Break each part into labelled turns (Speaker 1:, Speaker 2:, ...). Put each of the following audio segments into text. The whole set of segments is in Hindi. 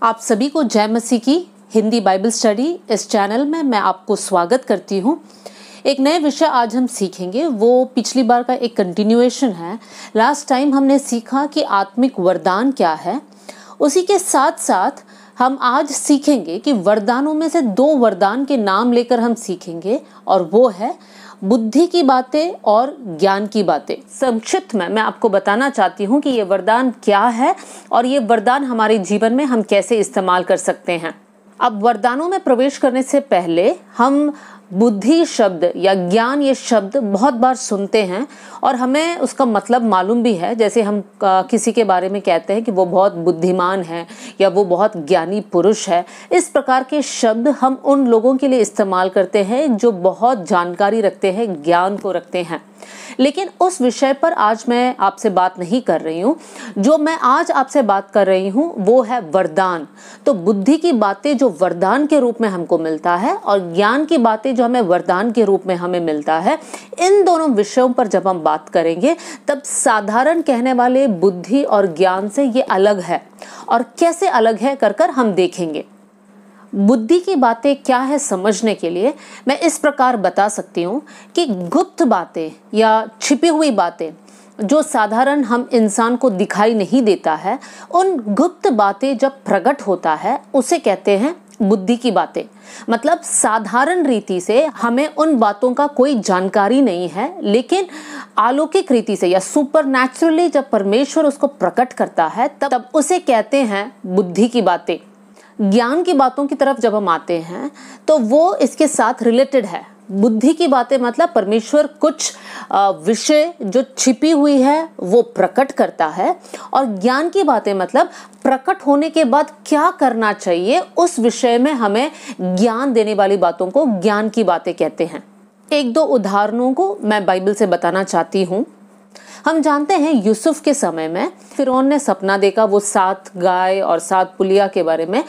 Speaker 1: आप सभी को जय मसीह की हिंदी बाइबल स्टडी इस चैनल में मैं आपको स्वागत करती हूँ। एक नए विषय आज हम सीखेंगे, वो पिछली बार का एक कंटिन्यूएशन है। लास्ट टाइम हमने सीखा कि आत्मिक वरदान क्या है। उसी के साथ साथ हम आज सीखेंगे कि वरदानों में से दो वरदान के नाम लेकर हम सीखेंगे, और वो है बुद्धि की बातें और ज्ञान की बातें। संक्षिप्त में मैं आपको बताना चाहती हूँ कि ये वरदान क्या है और ये वरदान हमारे जीवन में हम कैसे इस्तेमाल कर सकते हैं। अब वरदानों में प्रवेश करने से पहले हम बुद्धि शब्द या ज्ञान ये शब्द बहुत बार सुनते हैं और हमें उसका मतलब मालूम भी है। जैसे हम किसी के बारे में कहते हैं कि वो बहुत बुद्धिमान है या वो बहुत ज्ञानी पुरुष है। इस प्रकार के शब्द हम उन लोगों के लिए इस्तेमाल करते हैं जो बहुत जानकारी रखते हैं, ज्ञान को रखते हैं। लेकिन उस विषय पर आज मैं आपसे बात नहीं कर रही हूँ। जो मैं आज आपसे बात कर रही हूँ वो है वरदान। तो बुद्धि की बातें जो वरदान के रूप में हमको मिलता है और ज्ञान की बातें जो हमें वरदान के रूप में हमें मिलता है, इन दोनों विषयों पर जब हम बात करेंगे तब साधारण कहने वाले बुद्धि और ज्ञान से ये अलग है, और कैसे अलग है कर हम देखेंगे। बुद्धि की बातें क्या है समझने के लिए मैं इस प्रकार बता सकती हूँ कि गुप्त बातें या छिपी हुई बातें जो साधारण हम इंसान को दिखाई नहीं देता है, उन गुप्त बातें जब प्रकट होता है उसे कहते हैं बुद्धि की बातें। मतलब साधारण रीति से हमें उन बातों का कोई जानकारी नहीं है, लेकिन अलौकिक रीति से या सुपरनैचुरली जब परमेश्वर उसको प्रकट करता है तब उसे कहते हैं बुद्धि की बातें। ज्ञान की बातों की तरफ जब हम आते हैं तो वो इसके साथ रिलेटेड है। बुद्धि की बातें मतलब परमेश्वर कुछ विषय जो छिपी हुई है वो प्रकट करता है, और ज्ञान की बातें मतलब प्रकट होने के बाद क्या करना चाहिए उस विषय में हमें ज्ञान देने वाली बातों को ज्ञान की बातें कहते हैं। एक दो उदाहरणों को मैं बाइबल से बताना चाहती हूँ। हम जानते हैं यूसुफ के समय में फिरौन ने सपना देखा, वो 7 गाय और 7 पुलिया के बारे में।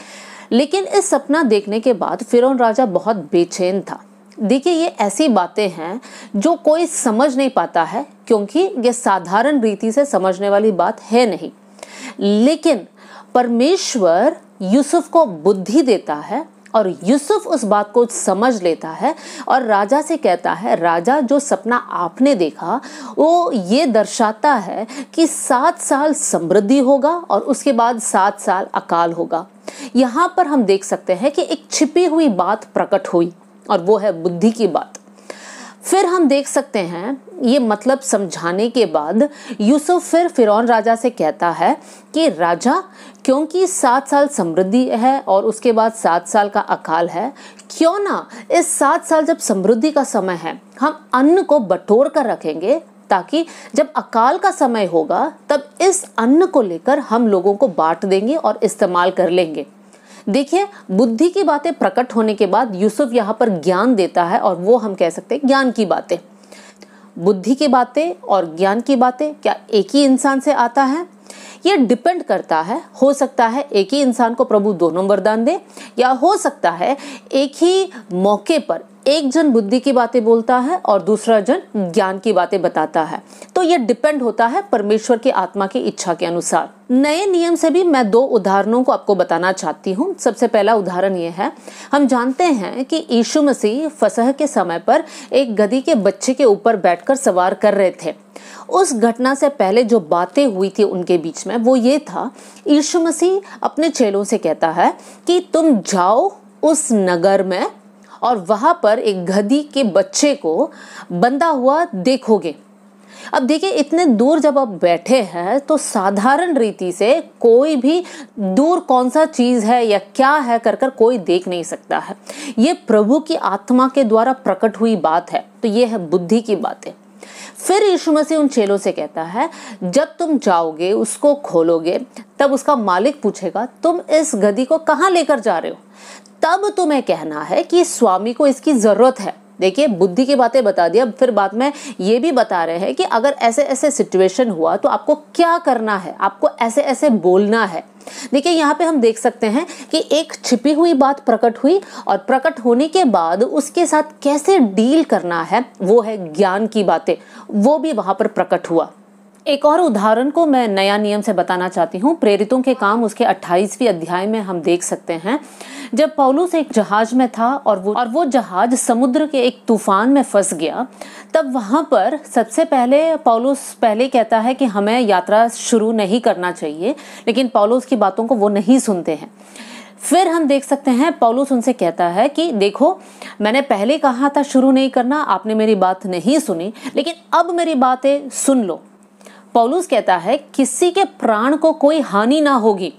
Speaker 1: लेकिन इस सपना देखने के बाद फिरौन राजा बहुत बेचैन था। देखिए, ये ऐसी बातें हैं जो कोई समझ नहीं पाता है, क्योंकि ये साधारण रीति से समझने वाली बात है नहीं। लेकिन परमेश्वर यूसुफ को बुद्धि देता है और यूसुफ उस बात को समझ लेता है और राजा से कहता है, राजा जो सपना आपने देखा वो ये दर्शाता है कि 7 साल समृद्धि होगा और उसके बाद 7 साल अकाल होगा। यहाँ पर हम देख सकते हैं कि एक छिपी हुई बात प्रकट हुई, और वो है बुद्धि की बात। फिर हम देख सकते हैं ये मतलब समझाने के बाद यूसुफ फिर फिरौन राजा से कहता है कि राजा, क्योंकि 7 साल समृद्धि है और उसके बाद 7 साल का अकाल है, क्यों ना इस 7 साल जब समृद्धि का समय है हम अन्न को बटोर कर रखेंगे, ताकि जब अकाल का समय होगा तब इस अन्न को लेकर हम लोगों को बांट देंगे और इस्तेमाल कर लेंगे। देखिए, बुद्धि की बातें प्रकट होने के बाद यूसुफ यहाँ पर ज्ञान देता है, और वो हम कह सकते हैं ज्ञान की बातें। बुद्धि की बातें और ज्ञान की बातें क्या एक ही इंसान से आता है? ये डिपेंड करता है। हो सकता है एक ही इंसान को प्रभु दोनों वरदान दे, या हो सकता है एक ही मौके पर एक जन बुद्धि की बातें बोलता है और दूसरा जन ज्ञान की बातें बताता है। तो ये डिपेंड होता है परमेश्वर की आत्मा की इच्छा के अनुसार। नए नियम से भी मैं 2 उदाहरणों को आपको बताना चाहती हूँ। सबसे पहला उदाहरण ये है, हम जानते हैं कि यीशु मसीह फसह के समय पर एक गधी के बच्चे के ऊपर बैठकर सवार कर रहे थे। उस घटना से पहले जो बातें हुई थी उनके बीच में वो ये था, यीशु मसीह अपने चेलों से कहता है कि तुम जाओ उस नगर में और वहां पर एक गधी के बच्चे को बंधा हुआ देखोगे। अब देखिए, इतने दूर जब आप बैठे हैं तो साधारण रीति से कोई भी दूर कौन सा चीज है या क्या है कर कोई देख नहीं सकता है। ये प्रभु की आत्मा के द्वारा प्रकट हुई बात है। तो ये है बुद्धि की बातें। फिर यीशु मसीह उन चेलों से कहता है, जब तुम जाओगे उसको खोलोगे तब उसका मालिक पूछेगा, तुम इस गधी को कहाँ लेकर जा रहे हो? तब तुम्हें कहना है कि स्वामी को इसकी जरूरत है। देखिए, बुद्धि की बातें बता दिया। फिर बाद में ये भी बता रहे हैं कि अगर ऐसे ऐसे सिचुएशन हुआ तो आपको क्या करना है, आपको ऐसे ऐसे बोलना है। देखिए, यहाँ पे हम देख सकते हैं कि एक छिपी हुई बात प्रकट हुई, और प्रकट होने के बाद उसके साथ कैसे डील करना है वो है ज्ञान की बातें, वो भी वहां पर प्रकट हुआ। एक और उदाहरण को मैं नया नियम से बताना चाहती हूँ। प्रेरितों के काम उसके 28वें अध्याय में हम देख सकते हैं, जब पौलुस एक जहाज में था और वो जहाज समुद्र के एक तूफान में फंस गया, तब वहां पर सबसे पहले पौलुस पहले कहता है कि हमें यात्रा शुरू नहीं करना चाहिए, लेकिन पौलुस की बातों को वो नहीं सुनते हैं। फिर हम देख सकते हैं पौलुस उनसे कहता है कि देखो, मैंने पहले कहा था शुरू नहीं करना, आपने मेरी बात नहीं सुनी, लेकिन अब मेरी बातें सुन लो। पौलुस कहता है किसी के प्राण को कोई हानि ना होगी।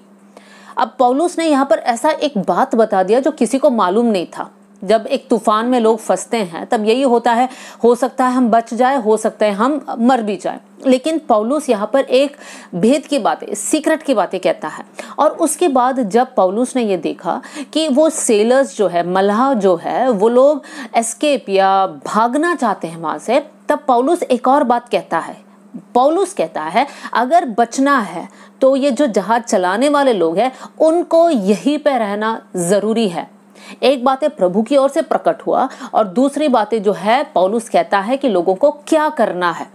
Speaker 1: अब पौलुस ने यहाँ पर ऐसा एक बात बता दिया जो किसी को मालूम नहीं था। जब एक तूफान में लोग फंसते हैं तब यही होता है, हो सकता है हम बच जाए, हो सकता है हम मर भी जाए, लेकिन पौलुस यहाँ पर एक भेद की बातें, सीक्रेट की बातें कहता है। और उसके बाद जब पौलुस ने ये देखा कि वो सेलर्स जो है, मल्लाह जो है, वो लोग एस्केप या भागना चाहते हैं वहां से, तब पौलुस एक और बात कहता है। पौलुस कहता है अगर बचना है तो ये जो जहाज चलाने वाले लोग हैं उनको यहीं पे रहना जरूरी है। एक बात है प्रभु की ओर से प्रकट हुआ, और दूसरी बातें जो है पौलुस कहता है कि लोगों को क्या करना है।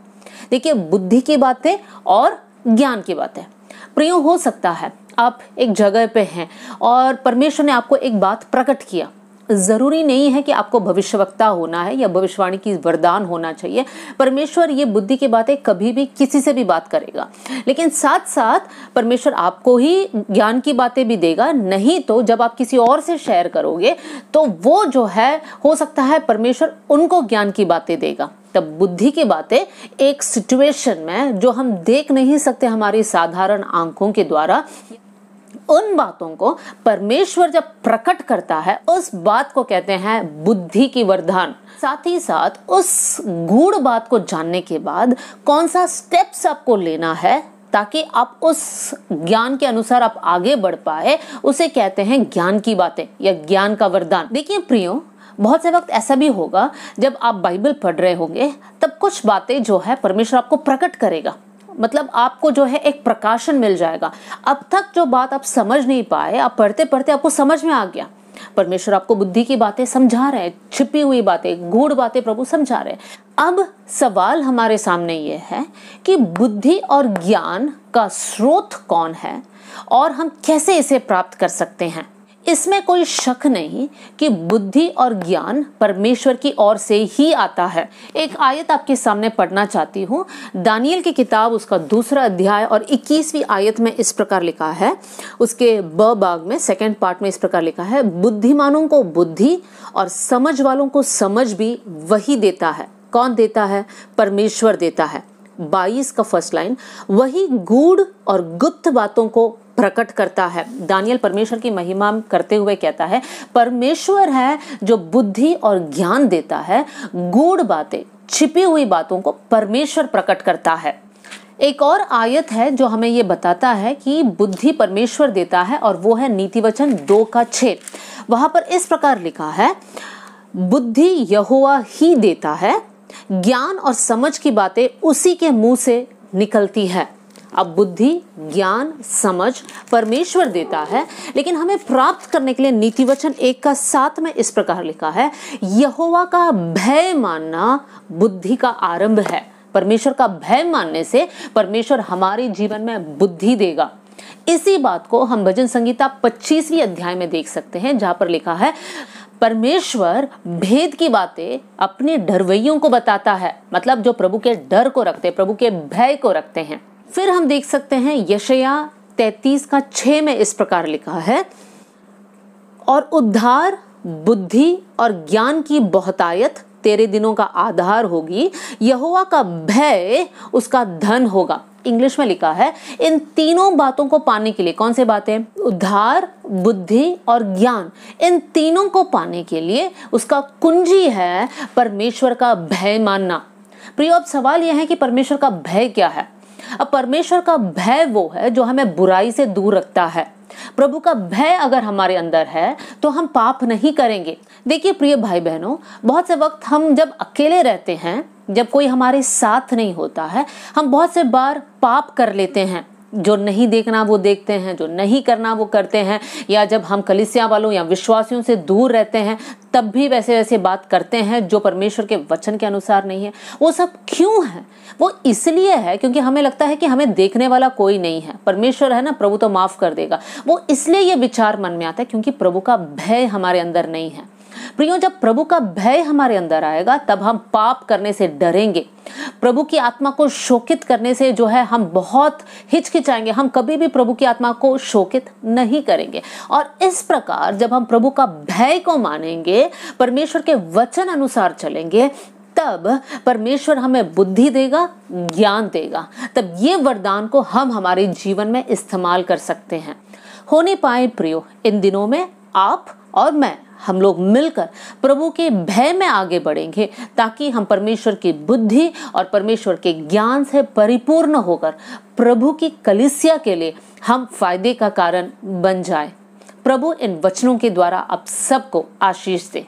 Speaker 1: देखिए, बुद्धि की बातें और ज्ञान की बातें। प्रियो, हो सकता है आप एक जगह पे हैं और परमेश्वर ने आपको एक बात प्रकट किया। जरूरी नहीं है कि आपको भविष्यवक्ता होना है या भविष्यवाणी की वरदान होना चाहिए। परमेश्वर ये बुद्धि की बातें कभी भी किसी से भी बात करेगा, लेकिन साथ साथ परमेश्वर आपको ही ज्ञान की बातें भी देगा। नहीं तो जब आप किसी और से शेयर करोगे तो वो जो है, हो सकता है परमेश्वर उनको ज्ञान की बातें देगा। तब बुद्धि की बातें एक सिचुएशन में जो हम देख नहीं सकते हमारी साधारण आंखों के द्वारा, उन बातों को परमेश्वर जब प्रकट करता है उस बात को कहते हैं बुद्धि की वरदान। साथ ही साथ उस गूढ़ बात को जानने के बाद कौन सा स्टेप्स आपको लेना है ताकि आप उस ज्ञान के अनुसार आप आगे बढ़ पाए, उसे कहते हैं ज्ञान की बातें या ज्ञान का वरदान। देखिए प्रियो, बहुत से वक्त ऐसा भी होगा जब आप बाइबल पढ़ रहे होंगे तब कुछ बातें जो है परमेश्वर आपको प्रकट करेगा, मतलब आपको जो है एक प्रकाशन मिल जाएगा। अब तक जो बात आप समझ नहीं पाए, आप पढ़ते पढ़ते आपको समझ में आ गया। परमेश्वर आपको बुद्धि की बातें समझा रहे हैं, छिपी हुई बातें, गूढ़ बातें प्रभु समझा रहे हैं। अब सवाल हमारे सामने ये है कि बुद्धि और ज्ञान का स्रोत कौन है और हम कैसे इसे प्राप्त कर सकते हैं। इसमें कोई शक नहीं कि बुद्धि और ज्ञान परमेश्वर की ओर से ही आता है। एक आयत आपके सामने पढ़ना चाहती हूँ। दानियल की किताब उसका 2 अध्याय और 21वीं आयत में इस प्रकार लिखा है, उसके ब भाग में सेकंड पार्ट में इस प्रकार लिखा है, बुद्धिमानों को बुद्धि और समझ वालों को समझ भी वही देता है। कौन देता है? परमेश्वर देता है। 22 का फर्स्ट लाइन, वही गूढ़ और गुप्त बातों को प्रकट करता है। दानियल परमेश्वर की महिमा करते हुए कहता है, परमेश्वर है जो बुद्धि और ज्ञान देता है, गूढ़ बातें, छिपी हुई बातों को परमेश्वर प्रकट करता है। एक और आयत है जो हमें ये बताता है कि बुद्धि परमेश्वर देता है, और वो है नीतिवचन 2:6। वहां पर इस प्रकार लिखा है, बुद्धि यहोवा ही देता है, ज्ञान और समझ की बातें उसी के मुंह से निकलती है। अब बुद्धि, ज्ञान, समझ परमेश्वर देता है, लेकिन हमें प्राप्त करने के लिए नीतिवचन 1:7 में इस प्रकार लिखा है, यहोवा का भय मानना बुद्धि का आरंभ है। परमेश्वर का भय मानने से परमेश्वर हमारे जीवन में बुद्धि देगा। इसी बात को हम भजन संगीता 25वीं अध्याय में देख सकते हैं, जहां पर लिखा है, परमेश्वर भेद की बातें अपने डरवैयों को बताता है, मतलब जो प्रभु के डर को रखते हैं, प्रभु के भय को रखते हैं। फिर हम देख सकते हैं यशायाह 33:6 में इस प्रकार लिखा है, और उद्धार, बुद्धि और ज्ञान की बहुतायत तेरे दिनों का आधार होगी, यहोवा का भय उसका धन होगा। इंग्लिश में लिखा है, इन तीनों बातों को पाने के लिए, कौन से बातें? उद्धार, बुद्धि और ज्ञान, इन तीनों को पाने के लिए उसका कुंजी है परमेश्वर का भय मानना। प्रियो, अब सवाल यह है कि परमेश्वर का भय क्या है? अब परमेश्वर का भय वो है जो हमें बुराई से दूर रखता है। प्रभु का भय अगर हमारे अंदर है तो हम पाप नहीं करेंगे। देखिए प्रिय भाई बहनों, बहुत से वक्त हम जब अकेले रहते हैं, जब कोई हमारे साथ नहीं होता है, हम बहुत से बार पाप कर लेते हैं। जो नहीं देखना वो देखते हैं, जो नहीं करना वो करते हैं, या जब हम कलीसिया वालों या विश्वासियों से दूर रहते हैं तब भी वैसे वैसे बात करते हैं जो परमेश्वर के वचन के अनुसार नहीं है। वो सब क्यों है? वो इसलिए है क्योंकि हमें लगता है कि हमें देखने वाला कोई नहीं है, परमेश्वर है ना, प्रभु तो माफ कर देगा। वो इसलिए ये विचार मन में आता है क्योंकि प्रभु का भय हमारे अंदर नहीं है। प्रियो, जब प्रभु का भय हमारे अंदर आएगा तब हम पाप करने से डरेंगे, प्रभु की आत्मा को शोकित करने से जो है हम बहुत हिचकिचाएंगे, हम कभी भी प्रभु की आत्मा को शोकित नहीं करेंगे। और इस प्रकार जब हम प्रभु का भय को मानेंगे, परमेश्वर के वचन अनुसार चलेंगे, तब परमेश्वर हमें बुद्धि देगा, ज्ञान देगा, तब ये वरदान को हम हमारे जीवन में इस्तेमाल कर सकते हैं। होने पाए प्रियो, इन दिनों में आप और मैं, हम लोग मिलकर प्रभु के भय में आगे बढ़ेंगे ताकि हम परमेश्वर की बुद्धि और परमेश्वर के ज्ञान से परिपूर्ण होकर प्रभु की कलीसिया के लिए हम फायदे का कारण बन जाए। प्रभु इन वचनों के द्वारा आप सबको आशीष दे।